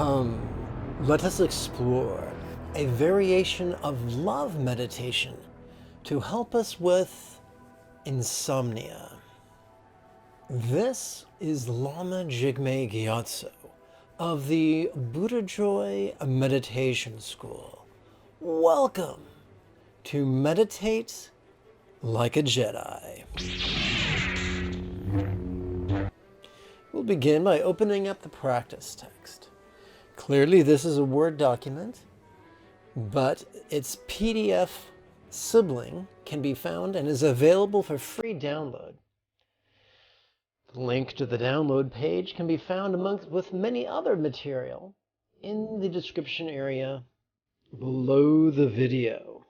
Come, let us explore a variation of love meditation to help us with insomnia. This is Lama Jigme Gyatso of the Buddha Joy Meditation School. Welcome to Meditate Like a Jedi. We'll begin by opening up the practice text. Clearly, this is a Word document, but its PDF sibling can be found and is available for free download. The link to the download page can be found with many other material in the description area below the video.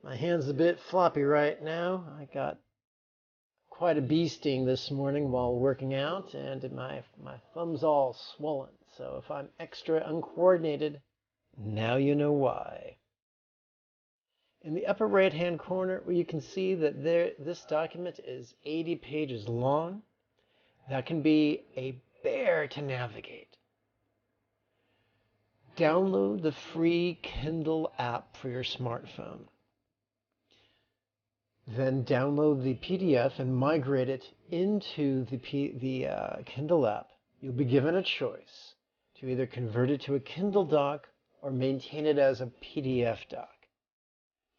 My hand's a bit floppy right now. I got quite a bee sting this morning while working out, and my thumb's all swollen. So if I'm extra uncoordinated, now you know why. In the upper right-hand corner, where you can see that this document is 80 pages long, that can be a bear to navigate. Download the free Kindle app for your smartphone. Then download the PDF and migrate it into the Kindle app. You'll be given a choice to either convert it to a Kindle doc or maintain it as a PDF doc.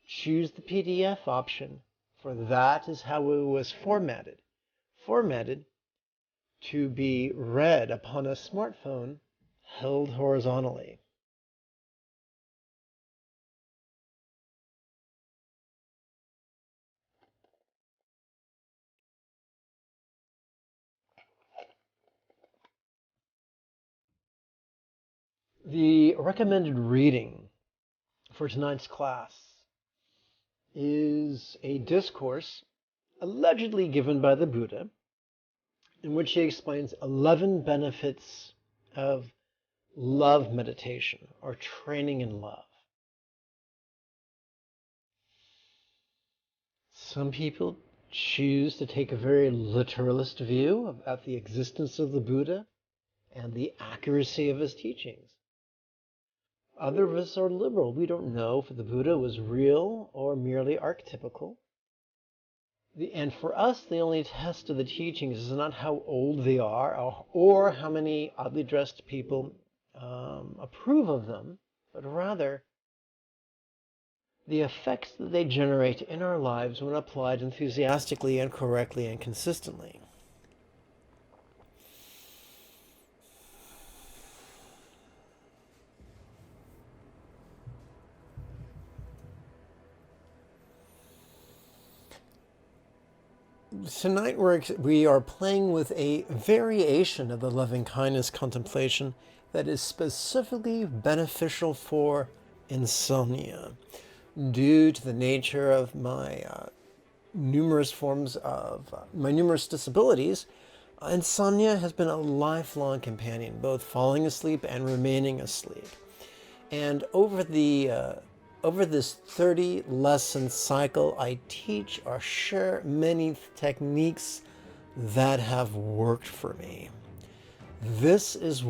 Choose the PDF option, for that is how it was formatted. Formatted to be read upon a smartphone held horizontally. The recommended reading for tonight's class is a discourse allegedly given by the Buddha, in which he explains 11 benefits of love meditation, or training in love. Some people choose to take a very literalist view about the existence of the Buddha and the accuracy of his teachings. Other of us are liberal. We don't know if the Buddha was real or merely archetypical. And for us, the only test of the teachings is not how old they are or how many oddly dressed people approve of them, but rather the effects that they generate in our lives when applied enthusiastically and correctly and consistently. Tonight we are playing with a variation of the loving kindness contemplation that is specifically beneficial for insomnia. Due to the nature of my numerous disabilities, insomnia has been a lifelong companion, both falling asleep and remaining asleep. And over this 30-lesson cycle, I teach or share many techniques that have worked for me. This is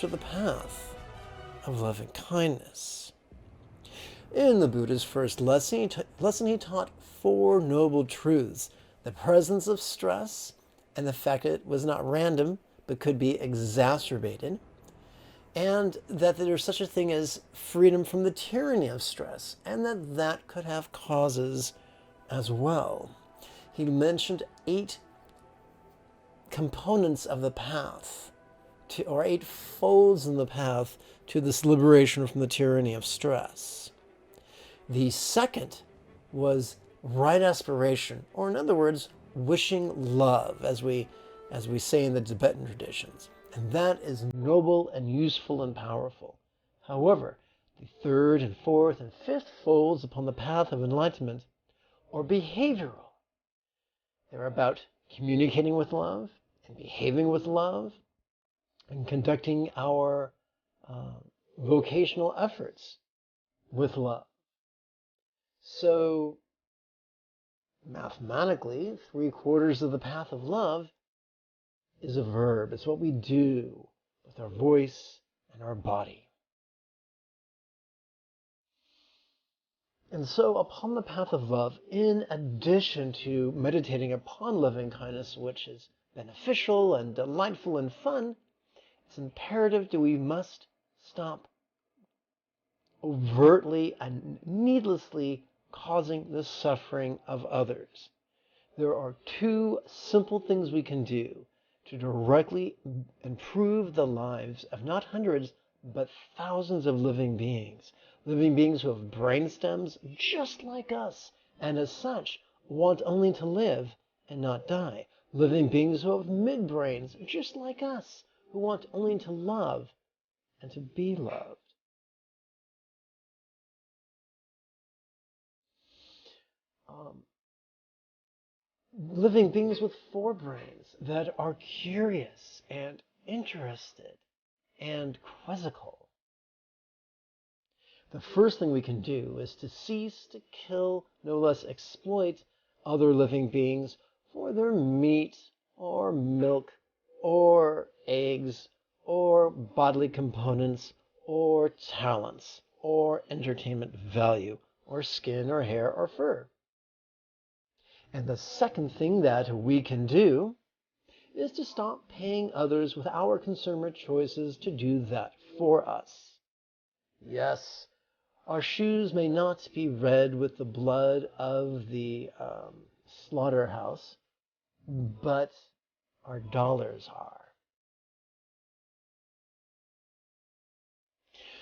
to the path of loving kindness. In the Buddha's first lesson, he taught 4 noble truths: the presence of stress, and the fact that it was not random, but could be exacerbated, and that there's such a thing as freedom from the tyranny of stress, and that could have causes as well. He mentioned 8 components of the path, or 8 folds in the path to this liberation from the tyranny of stress. The second was right aspiration, or in other words, wishing love, as we say in the Tibetan traditions. And that is noble and useful and powerful. However, the third and fourth and fifth folds upon the path of enlightenment are behavioral. They're about communicating with love and behaving with love and conducting our vocational efforts with love. So, mathematically, 3/4 of the path of love is a verb. It's what we do with our voice and our body. And so, upon the path of love, in addition to meditating upon loving kindness, which is beneficial and delightful and fun, it's imperative that we must stop overtly and needlessly causing the suffering of others. There are 2 simple things we can do to directly improve the lives of not hundreds, but thousands of living beings who have brain stems just like us, and as such want only to live and not die. Living beings who have midbrains just like us, who want only to love and to be loved. Living beings with 4 brains that are curious and interested and quizzical. The first thing we can do is to cease to kill, no less exploit, other living beings for their meat or milk or eggs or bodily components or talents or entertainment value or skin or hair or fur. And the second thing that we can do is to stop paying others with our consumer choices to do that for us. Yes, our shoes may not be red with the blood of the slaughterhouse, but our dollars are.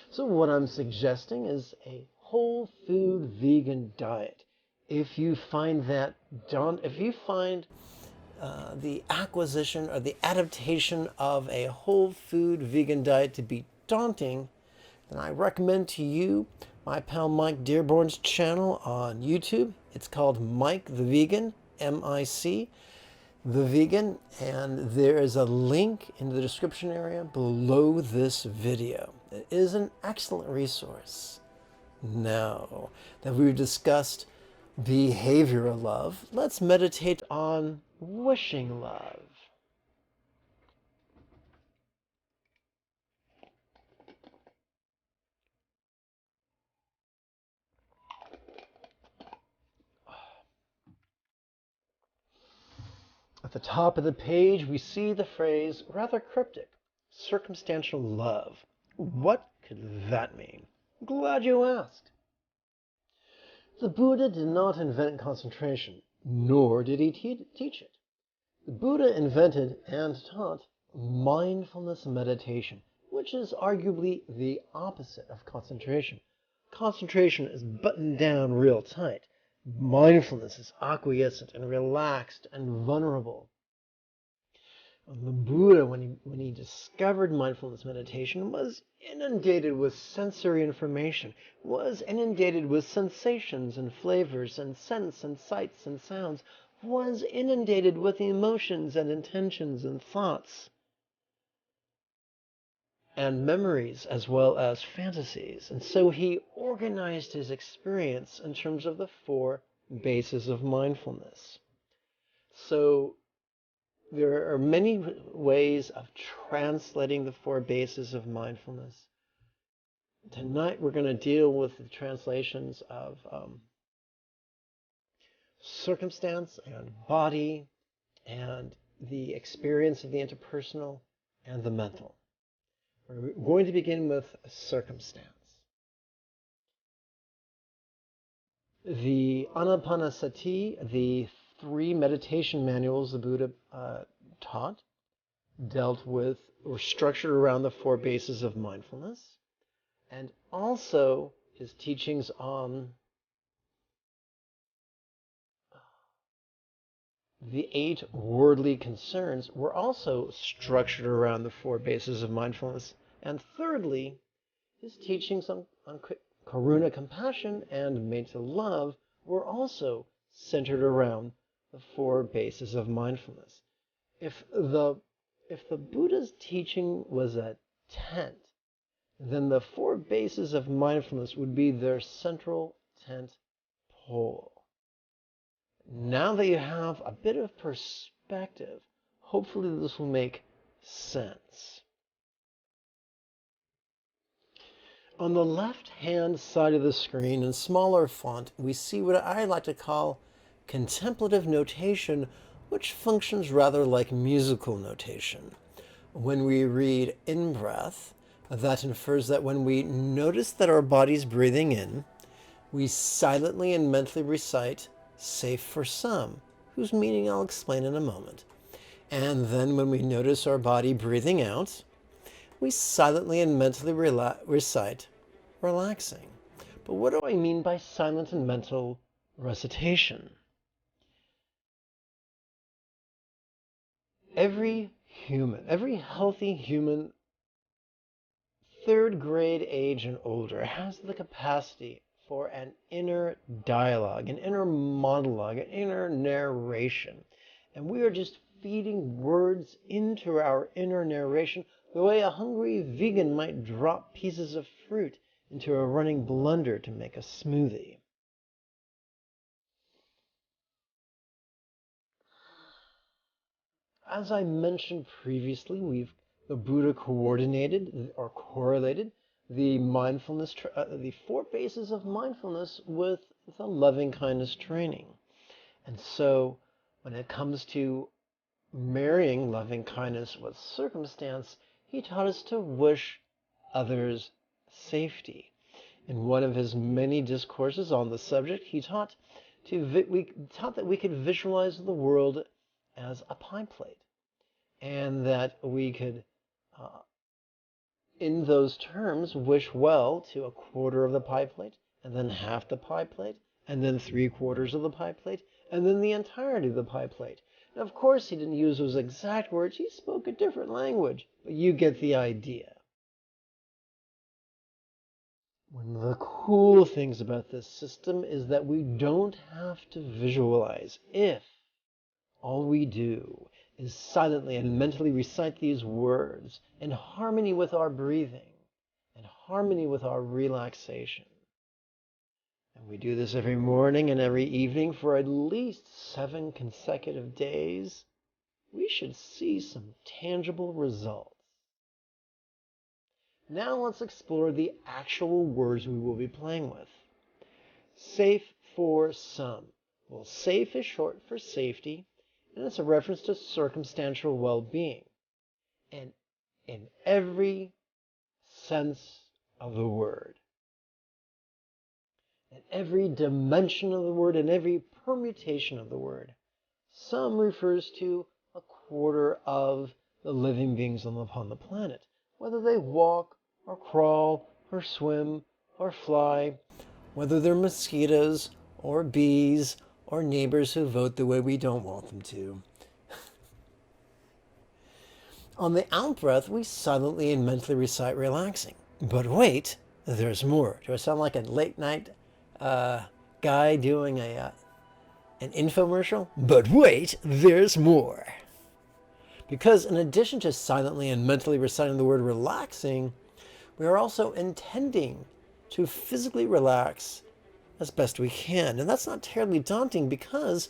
So what I'm suggesting is a whole food vegan diet. If you find the acquisition or the adaptation of a whole food vegan diet to be daunting, then I recommend to you my pal Mike Dearborn's channel on YouTube. It's called Mike the Vegan, M-I-C, the Vegan, and there is a link in the description area below this video. It is an excellent resource. Now that we've discussed behavioral love, let's meditate on wishing love. At the top of the page, we see the phrase, rather cryptic, circumstantial love. What could that mean? Glad you asked. The Buddha did not invent concentration, nor did he teach it. The Buddha invented and taught mindfulness meditation, which is arguably the opposite of concentration. Concentration is buttoned down real tight. Mindfulness is acquiescent and relaxed and vulnerable. The Buddha, when he discovered mindfulness meditation, was inundated with sensory information, was inundated with sensations and flavors and scents and sights and sounds, was inundated with emotions and intentions and thoughts and memories as well as fantasies. And so he organized his experience in terms of the 4 bases of mindfulness. So there are many ways of translating the 4 bases of mindfulness. Tonight we're going to deal with the translations of circumstance and body and the experience of the interpersonal and the mental. We're going to begin with circumstance. The Anapanasati, the 3 meditation manuals the Buddha taught, dealt with or structured around the 4 bases of mindfulness, and also his teachings on the 8 worldly concerns were also structured around the 4 bases of mindfulness. And thirdly, his teachings on karuna, compassion, and metta, love, were also centered around the 4 bases of mindfulness. If the Buddha's teaching was a tent, then the 4 bases of mindfulness would be their central tent pole. Now that you have a bit of perspective, hopefully this will make sense. On the left-hand side of the screen, in smaller font, we see what I like to call contemplative notation, which functions rather like musical notation. When we read in-breath, that infers that when we notice that our body's breathing in, we silently and mentally recite safe for some, whose meaning I'll explain in a moment. And then when we notice our body breathing out, we silently and mentally recite relaxing. But what do I mean by silent and mental recitation? Every healthy human, 3rd grade age and older, has the capacity for an inner dialogue, an inner monologue, an inner narration. And we are just feeding words into our inner narration the way a hungry vegan might drop pieces of fruit into a running blender to make a smoothie. As I mentioned previously, the Buddha coordinated or correlated the mindfulness, the 4 bases of mindfulness with the loving kindness training. And so when it comes to marrying loving kindness with circumstance, he taught us to wish others safety. In one of his many discourses on the subject, he taught that we could visualize the world as a pie plate, and that we could in those terms, wish well to 1/4 of the pie plate, and then half the pie plate, and then 3/4 of the pie plate, and then the entirety of the pie plate. Now, of course, he didn't use those exact words. He spoke a different language, but you get the idea. One of the cool things about this system is that we don't have to visualize if all we do is silently and mentally recite these words in harmony with our breathing, in harmony with our relaxation. And we do this every morning and every evening for at least 7 consecutive days. We should see some tangible results. Now let's explore the actual words we will be playing with. Safe for some. Well, safe is short for safety, and it's a reference to circumstantial well-being. And in every sense of the word, in every dimension of the word, in every permutation of the word, some refers to 1/4 of the living beings upon the planet, whether they walk or crawl or swim or fly, whether they're mosquitoes or bees or neighbors who vote the way we don't want them to. On the out-breath, we silently and mentally recite relaxing. But wait, there's more. Do I sound like a late-night guy doing an infomercial? But wait, there's more. Because in addition to silently and mentally reciting the word relaxing, we are also intending to physically relax as best we can. And that's not terribly daunting because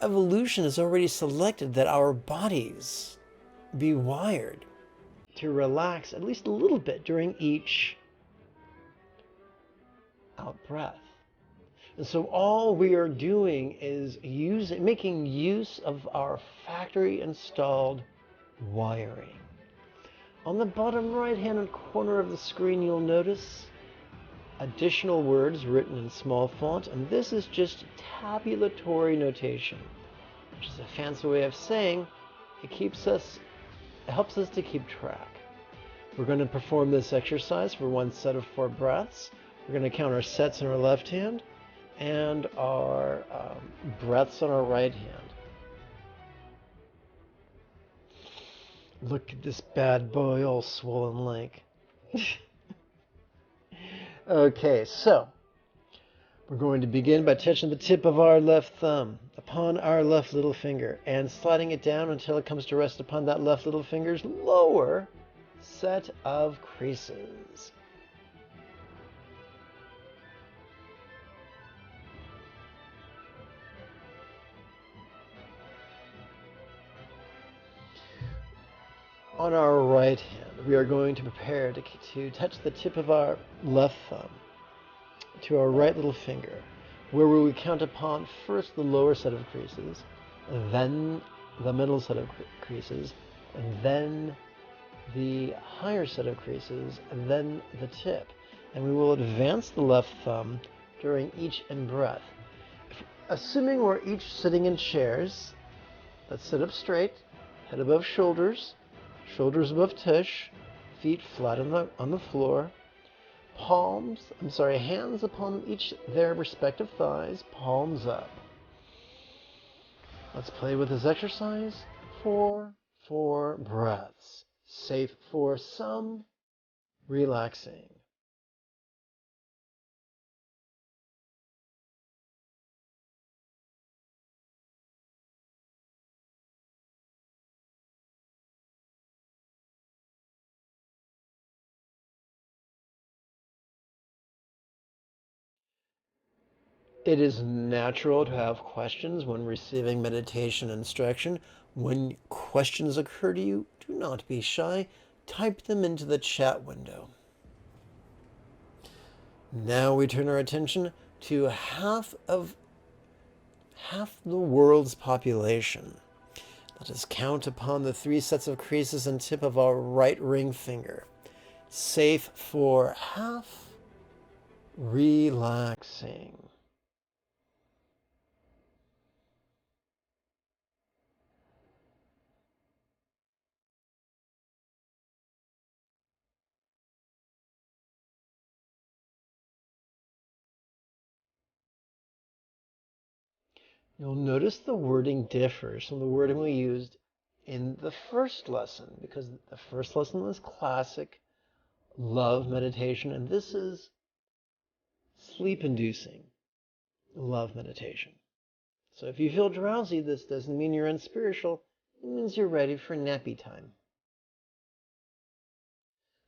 evolution has already selected that our bodies be wired to relax at least a little bit during each out breath. And so all we are doing is making use of our factory installed wiring. On the bottom right hand corner of the screen, you'll notice additional words written in small font, and this is just tabulatory notation, which is a fancy way of saying it helps us to keep track. We're going to perform this exercise for one set of 4 breaths. We're going to count our sets in our left hand and our breaths on our right hand. Look at this bad boy all swollen like. Okay, so we're going to begin by touching the tip of our left thumb upon our left little finger and sliding it down until it comes to rest upon that left little finger's lower set of creases. On our right hand, we are going to prepare to touch the tip of our left thumb to our right little finger, where we will count upon first the lower set of creases, then the middle set of creases, and then the higher set of creases, and then the tip. And we will advance the left thumb during each in-breath. Assuming we're each sitting in chairs, let's sit up straight, head above shoulders, shoulders above tush, feet flat on the floor, hands upon each their respective thighs, palms up. Let's play with this exercise for 4 breaths. Safe for some, relaxing. It is natural to have questions when receiving meditation instruction. When questions occur to you, do not be shy. Type them into the chat window. Now we turn our attention to half the world's population. Let us count upon the 3 sets of creases and tip of our right ring finger. Safe for half, relaxing. You'll notice the wording differs from the wording we used in the first lesson, because the first lesson was classic love meditation, and this is sleep-inducing love meditation. So if you feel drowsy, this doesn't mean you're unspiritual. It means you're ready for nappy time.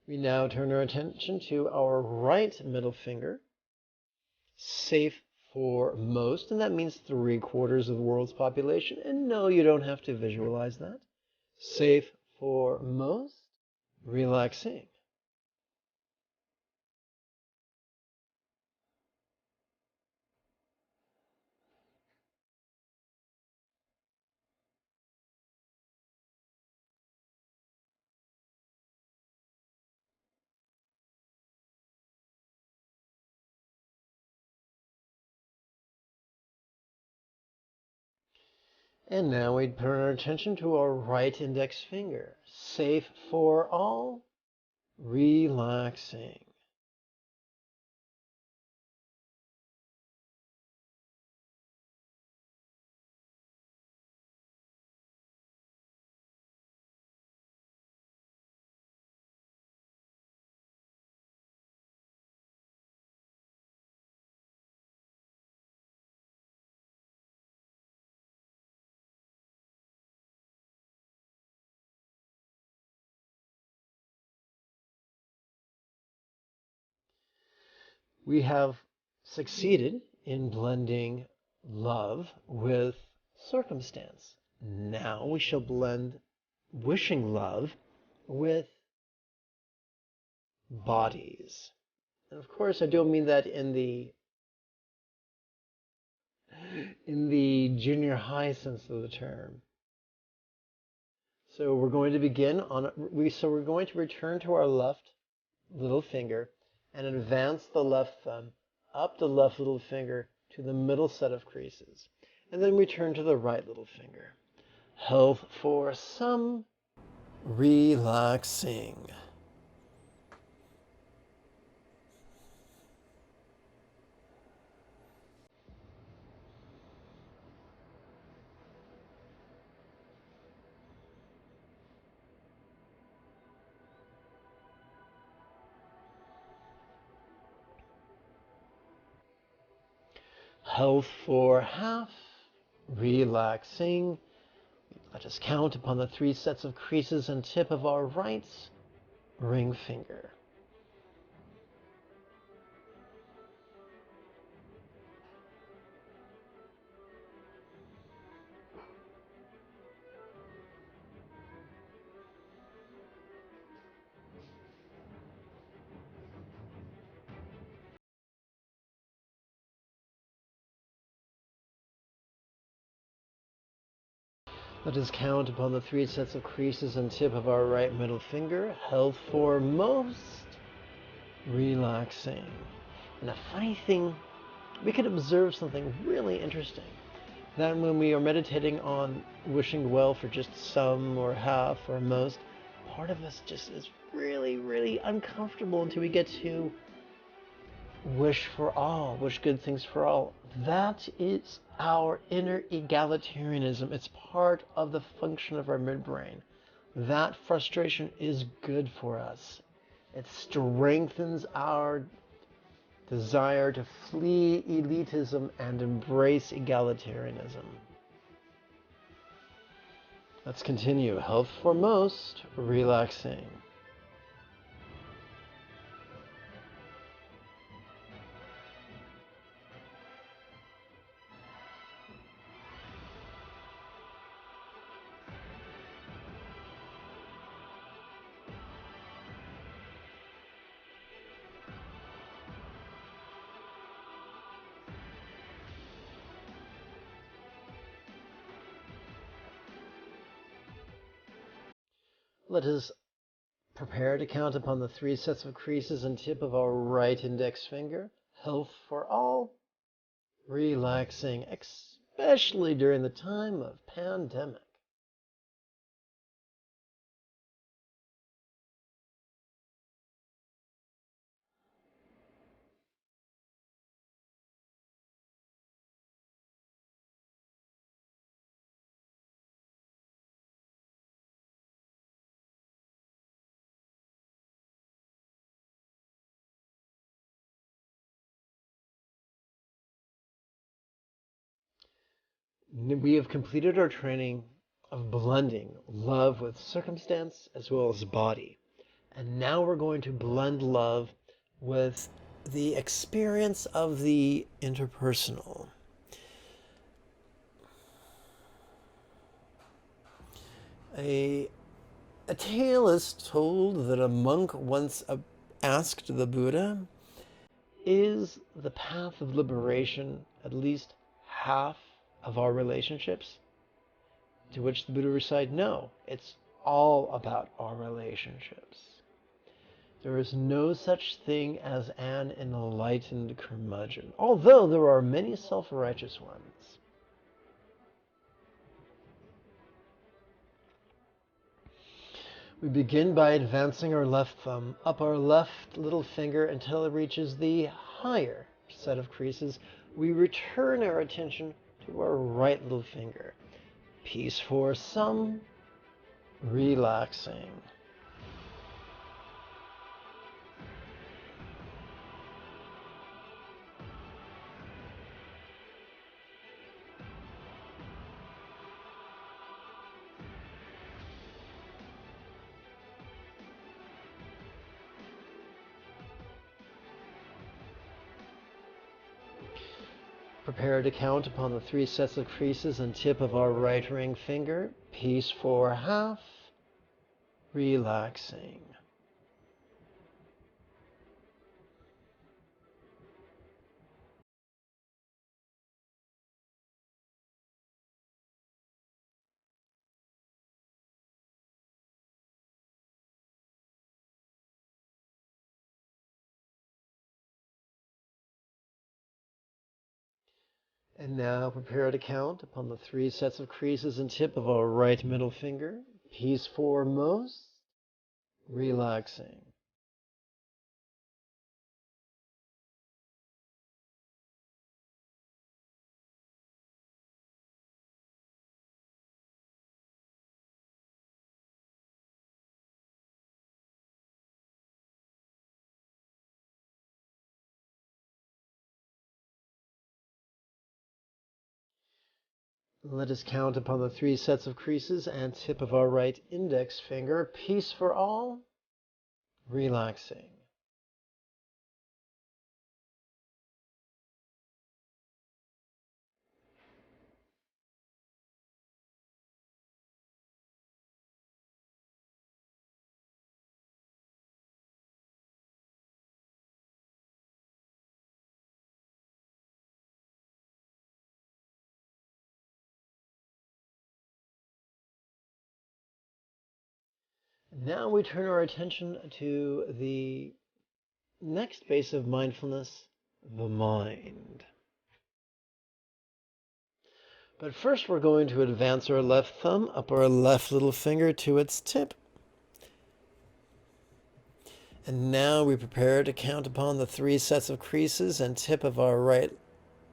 We now turn our attention to our right middle finger, safe for most, and that means 3/4 of the world's population. And no, you don't have to visualize that. Safe for most, relaxing. And now we turn our attention to our right index finger. Safe for all, relaxing. We have succeeded in blending love with circumstance. Now we shall blend wishing love with bodies. And of course, I don't mean that in the junior high sense of the term. So we're going to begin we're going to return to our left little finger and advance the left thumb up the left little finger to the middle set of creases. And then return to the right little finger. Health for some, relaxing. Health for half, relaxing. Let us count upon the 3 sets of creases and tip of our right ring finger. Let us count upon the 3 sets of creases and tip of our right middle finger, held for most relaxing. And a funny thing, we could observe something really interesting. That when we are meditating on wishing well for just some or half or most, part of us just is really, really uncomfortable until we get to wish for all, wish good things for all. That is our inner egalitarianism. It's part of the function of our midbrain. That frustration is good for us. It strengthens our desire to flee elitism and embrace egalitarianism. Let's continue. Health for most, relaxing. Let us prepare to count upon the 3 sets of creases and tip of our right index finger. Health for all, relaxing, especially during the time of pandemic. We have completed our training of blending love with circumstance as well as body. And now we're going to blend love with the experience of the interpersonal. A tale is told that a monk once asked the Buddha, is the path of liberation at least half of our relationships? To which the Buddha replied, no, it's all about our relationships. There is no such thing as an enlightened curmudgeon, although there are many self-righteous ones. We begin by advancing our left thumb up our left little finger until it reaches the higher set of creases. We return our attention to our right little finger. Peace for some, relaxing. Prepare to count upon the 3 sets of creases and tip of our right ring finger. Peace for half. Relaxing. And now prepare to count upon the 3 sets of creases and tip of our right middle finger. Peace foremost. Relaxing. Let us count upon the 3 sets of creases and tip of our right index finger. Peace for all. Relaxing. Now we turn our attention to the next base of mindfulness, the mind. But first we're going to advance our left thumb up our left little finger to its tip. And now we prepare to count upon the 3 sets of creases and tip of our right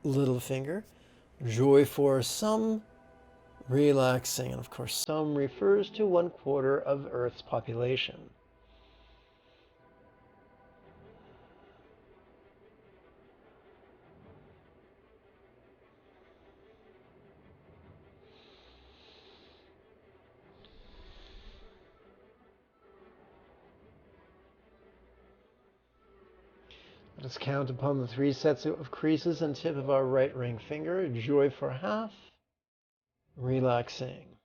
little finger. Joy for some, relaxing. And of course, some refers to 1/4 of Earth's population. Let us count upon the 3 sets of creases and tip of our right ring finger. Joy for half, relaxing.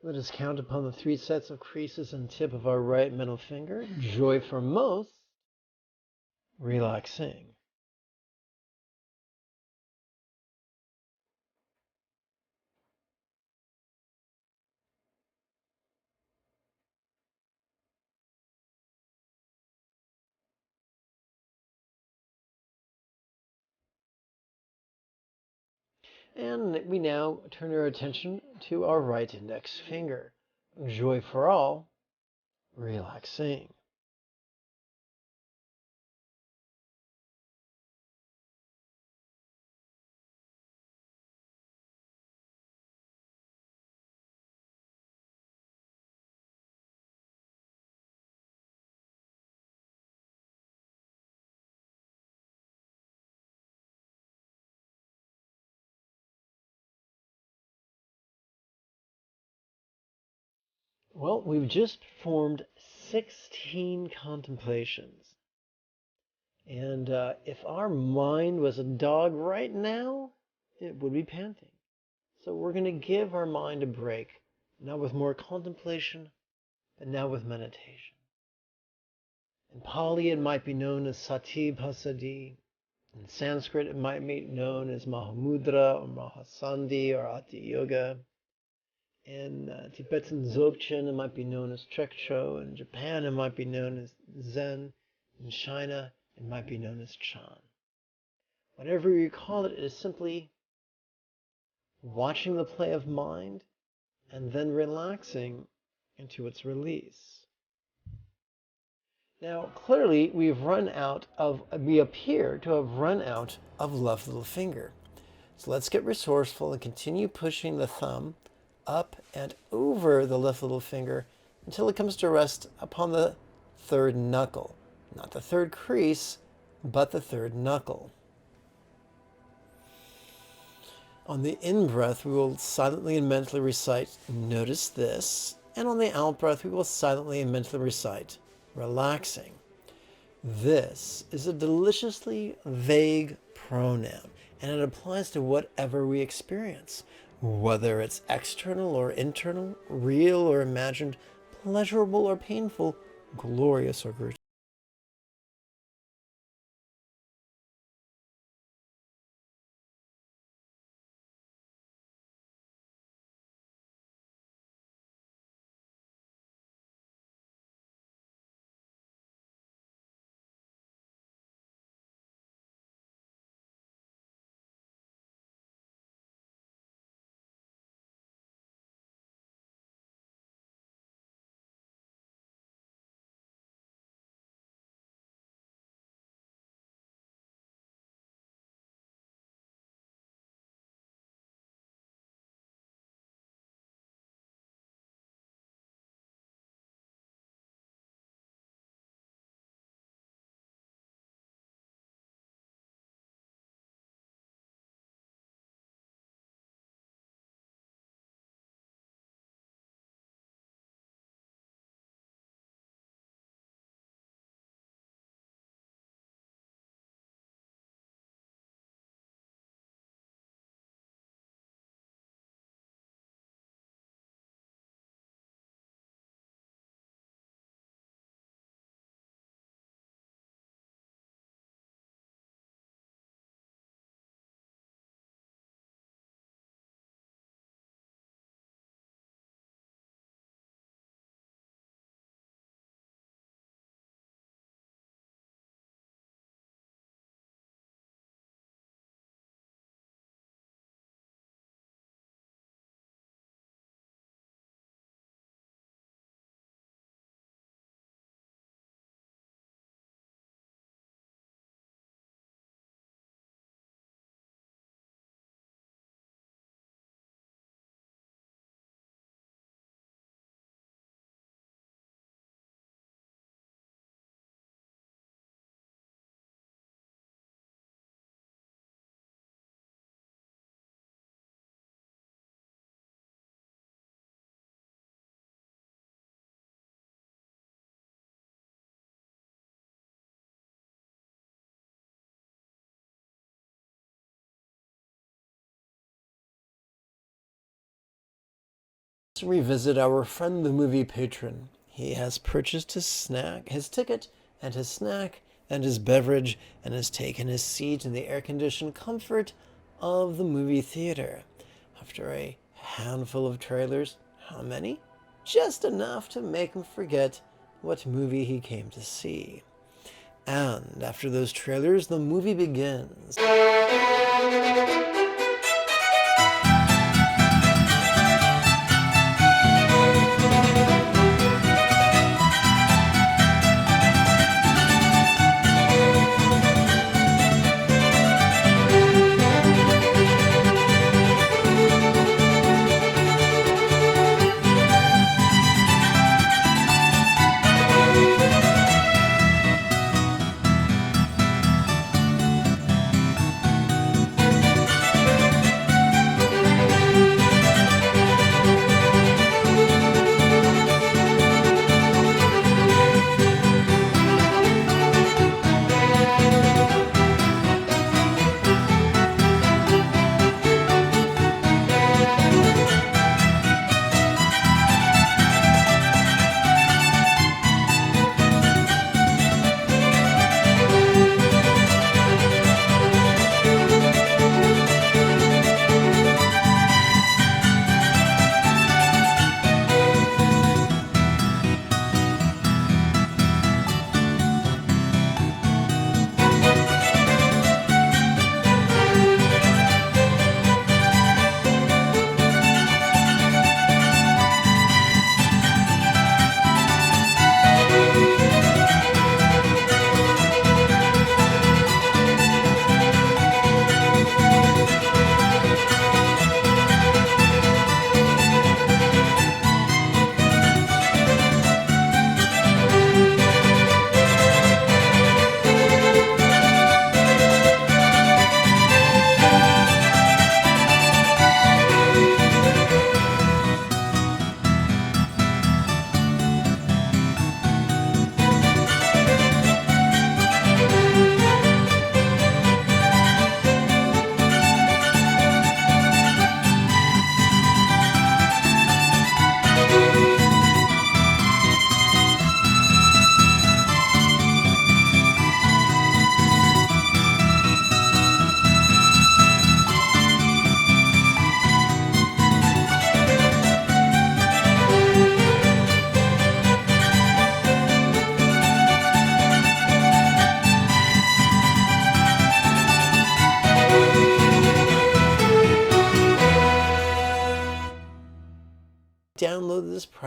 Let us count upon the 3 sets of creases and tip of our right middle finger. Joy for most, relaxing. And we now turn our attention to our right index finger. Joy for all, relaxing. Well, we've just performed 16 contemplations. And if our mind was a dog right now, it would be panting. So we're going to give our mind a break, not with more contemplation, but now with meditation. In Pali, it might be known as Sati Pasadi. In Sanskrit, it might be known as Mahamudra or Mahasandhi or Ati Yoga. In Tibetan Dzogchen, it might be known as Trekcho. In Japan, it might be known as Zen. In China, it might be known as Chan. Whatever you call it, it is simply watching the play of mind and then relaxing into its release. Now, clearly, we appear to have run out of left little finger. So let's get resourceful and continue pushing the thumb up and over the left little finger until it comes to rest upon the third knuckle. Not the third crease, but the third knuckle. On the in-breath, we will silently and mentally recite, notice this. And on the out-breath, we will silently and mentally recite, relaxing. This is a deliciously vague pronoun, and it applies to whatever we experience, whether it's external or internal, real or imagined, pleasurable or painful, glorious or gratuitous. Let's revisit our friend the movie patron. He has purchased his snack, his ticket, and his snack, and his beverage, and has taken his seat in the air-conditioned comfort of the movie theater. After a handful of trailers, how many? Just enough to make him forget what movie he came to see. And after those trailers, the movie begins.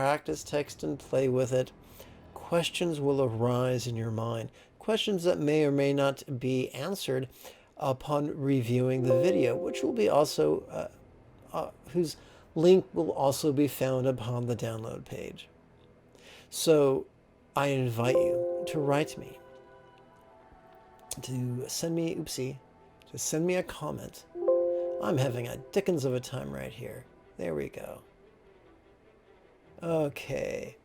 practice text and play with it, questions will arise in your mind. Questions that may or may not be answered upon reviewing the video, which will be also, whose link will also be found upon the download page. So I invite you to write me, to send me, to send me a comment. I'm having a dickens of a time right here. There we go. Okay.